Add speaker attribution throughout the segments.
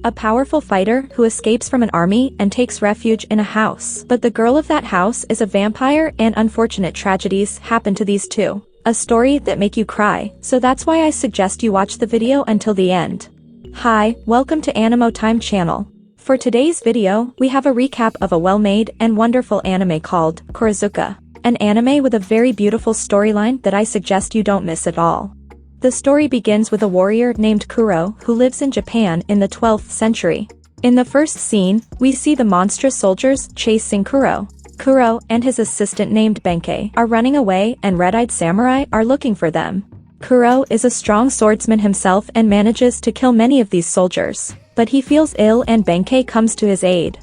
Speaker 1: a powerful fighter who escapes from an army and takes refuge in a house. But the girl of that house is a vampire, and unfortunate tragedies happen to these two. A story that make you cry, so that's why I suggest you watch the video until the end. Hi, welcome to Animo Time channel. For today's video, we have a recap of a well-made and wonderful anime called Korozuka, an anime with a very beautiful storyline that I suggest you don't miss at all. The story begins with a warrior named Kuro who lives in Japan in the 12th century. In the first scene, we see the monstrous soldiers chasing Kuro. Kuro and his assistant named Benkei are running away, and red-eyed samurai are looking for them. Kuro is a strong swordsman himself and manages to kill many of these soldiers, but he feels ill and Benkei comes to his aid.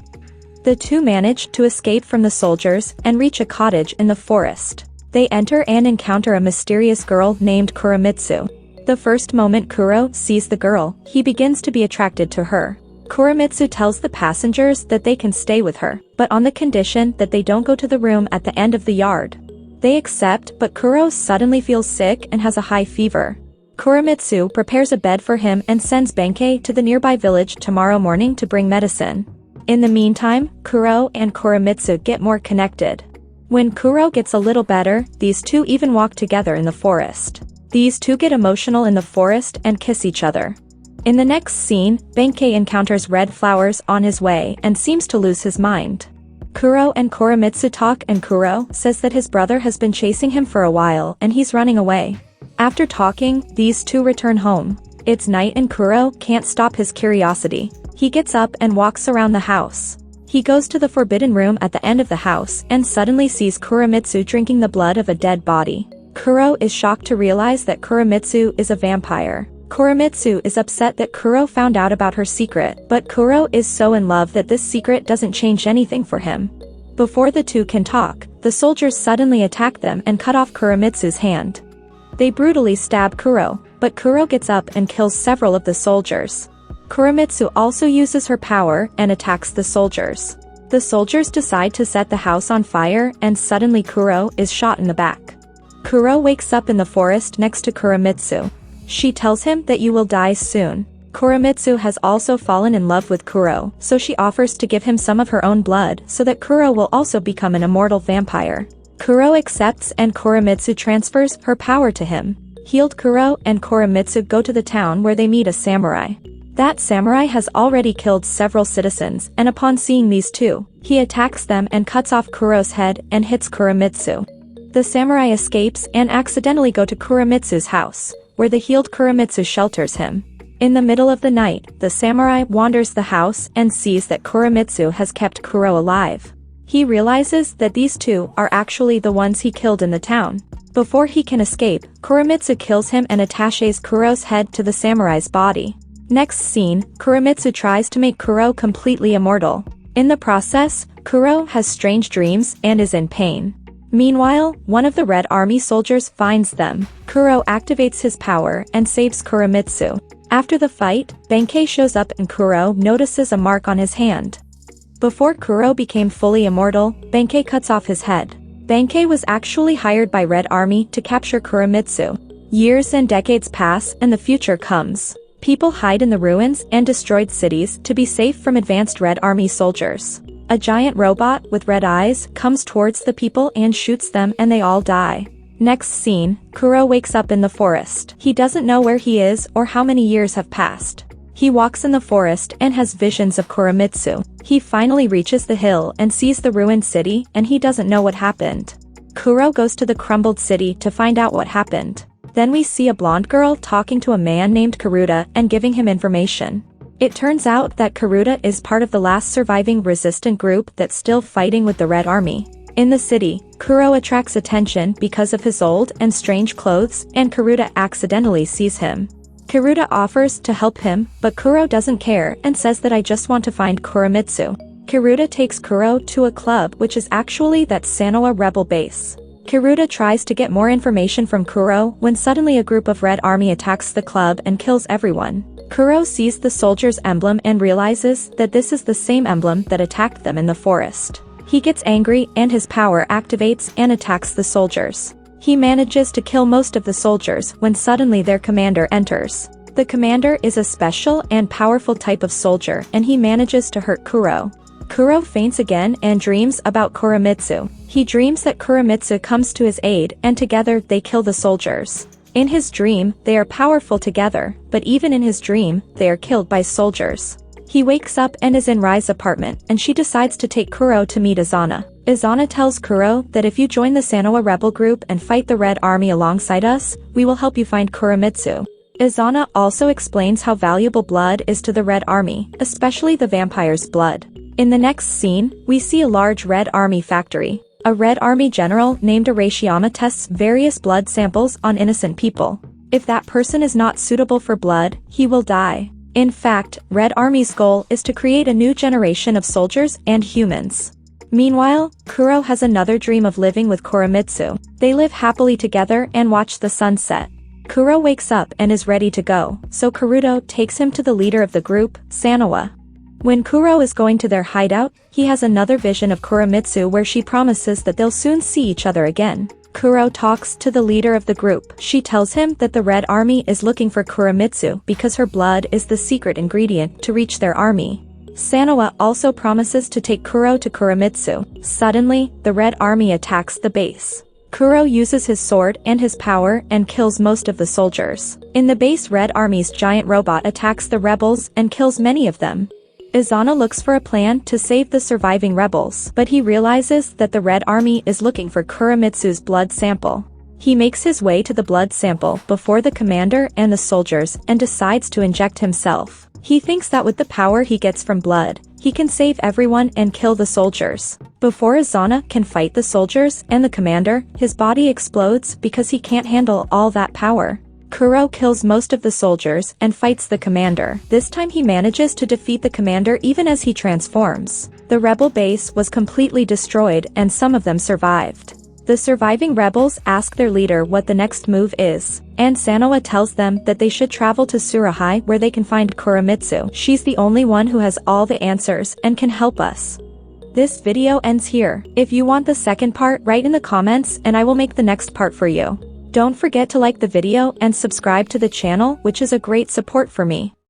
Speaker 1: The two manage to escape from the soldiers and reach a cottage in the forest. They enter and encounter a mysterious girl named Kuramitsu. The first moment Kuro sees the girl, he begins to be attracted to her. Kuramitsu tells the passengers that they can stay with her, but on the condition that they don't go to the room at the end of the yard. They accept, but Kuro suddenly feels sick and has a high fever. Kuramitsu prepares a bed for him and sends Benkei to the nearby village tomorrow morning to bring medicine. In the meantime, Kuro and Kuramitsu get more connected. When Kuro gets a little better, these two even walk together in the forest. These two get emotional in the forest and kiss each other. In the next scene, Benkei encounters red flowers on his way and seems to lose his mind. Kuro and Kuramitsu talk and Kuro says that his brother has been chasing him for a while and he's running away. After talking, these two return home. It's night and Kuro can't stop his curiosity. He gets up and walks around the house. He goes to the forbidden room at the end of the house and suddenly sees Kuramitsu drinking the blood of a dead body. Kuro is shocked to realize that Kuramitsu is a vampire. Kuramitsu is upset that Kuro found out about her secret, but Kuro is so in love that this secret doesn't change anything for him. Before the two can talk, the soldiers suddenly attack them and cut off Kuramitsu's hand. They brutally stab Kuro, but Kuro gets up and kills several of the soldiers. Kuramitsu also uses her power and attacks the soldiers. The soldiers decide to set the house on fire and suddenly Kuro is shot in the back. Kuro wakes up in the forest next to Kuramitsu. She tells him that you will die soon. Kuramitsu has also fallen in love with Kuro, so she offers to give him some of her own blood so that Kuro will also become an immortal vampire. Kuro accepts and Kuramitsu transfers her power to him. Healed Kuro and Kuramitsu go to the town where they meet a samurai. That samurai has already killed several citizens, and upon seeing these two, he attacks them and cuts off Kuro's head and hits Kuramitsu. The samurai escapes and accidentally go to Kuramitsu's house, where the healed Kuramitsu shelters him. In the middle of the night, the samurai wanders the house and sees that Kuramitsu has kept Kuro alive. He realizes that these two are actually the ones he killed in the town. Before he can escape, Kuramitsu kills him and attaches Kuro's head to the samurai's body. Next scene, Kuramitsu tries to make Kuro completely immortal. In the process, Kuro has strange dreams and is in pain. Meanwhile, one of the Red Army soldiers finds them. Kuro activates his power and saves Kuramitsu. After the fight, Benkei shows up and Kuro notices a mark on his hand. Before Kuro became fully immortal, Benkei cuts off his head. Benkei was actually hired by Red Army to capture Kuramitsu. Years and decades pass and the future comes. People hide in the ruins and destroyed cities to be safe from advanced Red Army soldiers. A giant robot with red eyes comes towards the people and shoots them and they all die. Next scene, Kuro wakes up in the forest. He doesn't know where he is or how many years have passed. He walks in the forest and has visions of Kuramitsu. He finally reaches the hill and sees the ruined city and he doesn't know what happened. Kuro goes to the crumbled city to find out what happened. Then we see a blonde girl talking to a man named Karuta and giving him information. It turns out that Karuta is part of the last surviving resistant group that's still fighting with the Red Army. In the city, Kuro attracts attention because of his old and strange clothes, and Karuta accidentally sees him. Karuta offers to help him, but Kuro doesn't care and says that I just want to find Kuramitsu. Karuta takes Kuro to a club which is actually that Sanoa rebel base. Karuta tries to get more information from Kuro when suddenly a group of Red Army attacks the club and kills everyone. Kuro sees the soldier's emblem and realizes that this is the same emblem that attacked them in the forest. He gets angry and his power activates and attacks the soldiers. He manages to kill most of the soldiers when suddenly their commander enters. The commander is a special and powerful type of soldier, and he manages to hurt Kuro. Kuro faints again and dreams about Kuramitsu. He dreams that Kuramitsu comes to his aid, and together they kill the soldiers. In his dream, they are powerful together, but even in his dream, they are killed by soldiers. He wakes up and is in Rai's apartment, and she decides to take Kuro to meet Izana. Izana tells Kuro that if you join the Sanoa rebel group and fight the Red Army alongside us, we will help you find Kuramitsu. Izana also explains how valuable blood is to the Red Army, especially the vampire's blood. In the next scene, we see a large Red Army factory. A Red Army general named Arashiyama tests various blood samples on innocent people. If that person is not suitable for blood, he will die. In fact, Red Army's goal is to create a new generation of soldiers and humans. Meanwhile, Kuro has another dream of living with Kuramitsu. They live happily together and watch the sunset. Kuro wakes up and is ready to go, so Karuto takes him to the leader of the group, Sanoa. When Kuro is going to their hideout, he has another vision of Kuramitsu where she promises that they'll soon see each other again. Kuro talks to the leader of the group. She tells him that the Red Army is looking for Kuramitsu because her blood is the secret ingredient to reach their army. Sanoa also promises to take Kuro to Kuramitsu. Suddenly, the Red Army attacks the base. Kuro uses his sword and his power and kills most of the soldiers. In the base, Red Army's giant robot attacks the rebels and kills many of them. Izana looks for a plan to save the surviving rebels, but he realizes that the Red Army is looking for Kuramitsu's blood sample. He makes his way to the blood sample before the commander and the soldiers and decides to inject himself. He thinks that with the power he gets from blood, he can save everyone and kill the soldiers. Before Izana can fight the soldiers and the commander, his body explodes because he can't handle all that power. Kuro kills most of the soldiers and fights the commander. This time he manages to defeat the commander even as he transforms. The rebel base was completely destroyed and some of them survived. The surviving rebels ask their leader what the next move is, and Sanoa tells them that they should travel to Surahai where they can find Kuramitsu. She's the only one who has all the answers and can help us. This video ends here. If you want the second part, write in the comments and I will make the next part for you. Don't forget to like the video and subscribe to the channel, which is a great support for me.